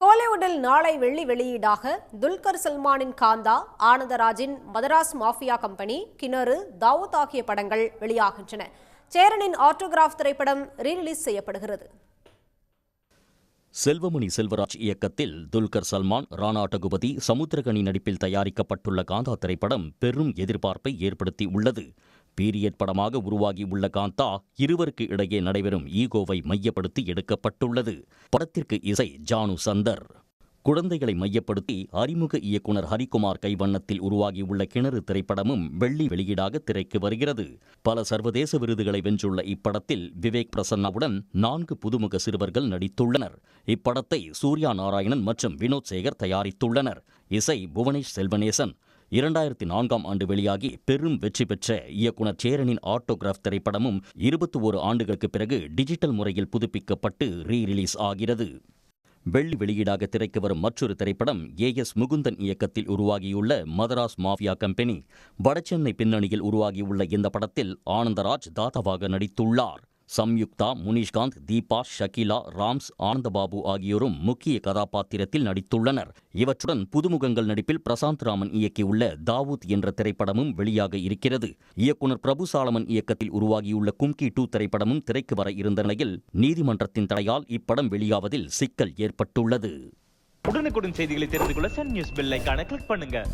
கோலிவுட்டில் நாளை வெள்ளி வெளியீடாக துல்கர் சல்மானின் காந்தா, ஆனந்தராஜின் மதராஸ் மாஃபியா கம்பெனி, கிணறு, தாவூத் ஆகிய படங்கள் வெளியாகின்றன. சேரனின் ஆட்டோகிராஃப் திரைப்படம் ரீரிலீஸ் செய்யப்படுகிறது. செல்வமணி செல்வராஜ் இயக்கத்தில் துல்கர் சல்மான், ராணா டகுபதி, சமுத்திரகனி நடிப்பில் தயாரிக்கப்பட்டுள்ள காந்தா திரைப்படம் பெரும் எதிர்பார்ப்பை ஏற்படுத்தி உள்ளது. பீரியட் படமாக உருவாகியுள்ள காந்தா இருவருக்கு இடையே நடைபெறும் ஈகோவை மையப்படுத்தி எடுக்கப்பட்டுள்ளது. படத்திற்கு இசை ஜானு சந்தர். குழந்தைகளை மையப்படுத்தி அறிமுக இயக்குனர் ஹரிகுமார் கைவண்ணத்தில் உருவாகியுள்ள கிணறு திரைப்படமும் வெள்ளி வெளியீடாக திரைக்கு வருகிறது. பல சர்வதேச விருதுகளை வென்றுள்ள இப்படத்தில் விவேக் பிரசன்னாவுடன் 4 புதுமுக சிறுவர்கள் நடித்துள்ளனர். இப்படத்தை சூர்யா நாராயணன் மற்றும் வினோத் சேகர் தயாரித்துள்ளனர். இசை புவனேஷ் செல்வநேசன். 2004ஆம் ஆண்டு வெளியாகி பெரும் வெற்றி பெற்ற இயக்குனர் சேரனின் ஆட்டோகிராஃப் திரைப்படமும் 21 ஆண்டுகளுக்கு பிறகு டிஜிட்டல் முறையில் புதுப்பிக்கப்பட்டு ரீரிலீஸ் ஆகிறது. வெள்ளி வெளியீடாக திரைக்கு வரும் மற்றொரு திரைப்படம் AS முகுந்தன் இயக்கத்தில் உருவாகியுள்ள மதராஸ் மாஃபியா கம்பெனி. வடசென்னை பின்னணியில் உருவாகியுள்ள இந்த படத்தில் ஆனந்தராஜ் தாதாவாக நடித்துள்ளார். சம்யுக்தா, முனிஷ்காந்த், தீபா, ஷகிலா, ராம்ஸ், ஆனந்தபாபு ஆகியோரும் முக்கிய கதாபாத்திரத்தில் நடித்துள்ளனர். இவற்றுடன் புதுமுகங்கள் நடிப்பில் பிரசாந்த் ராமன் இயக்கியுள்ள தாவூத் என்ற திரைப்படமும் வெளியாக இருக்கிறது. இயக்குனர் பிரபு சாலமன் இயக்கத்தில் உருவாகியுள்ள கும்கி 2 திரைப்படமும் திரைக்கு வர இருந்த நிலையில் நீதிமன்றத்தின் தடையால் இப்படம் வெளியாவதில் சிக்கல் ஏற்பட்டுள்ளது. உடனுக்குடன் செய்திகளை தெரிந்து கொள்ள சன் நியூஸ் பெல் ஐகானை கிளிக் பண்ணுங்க.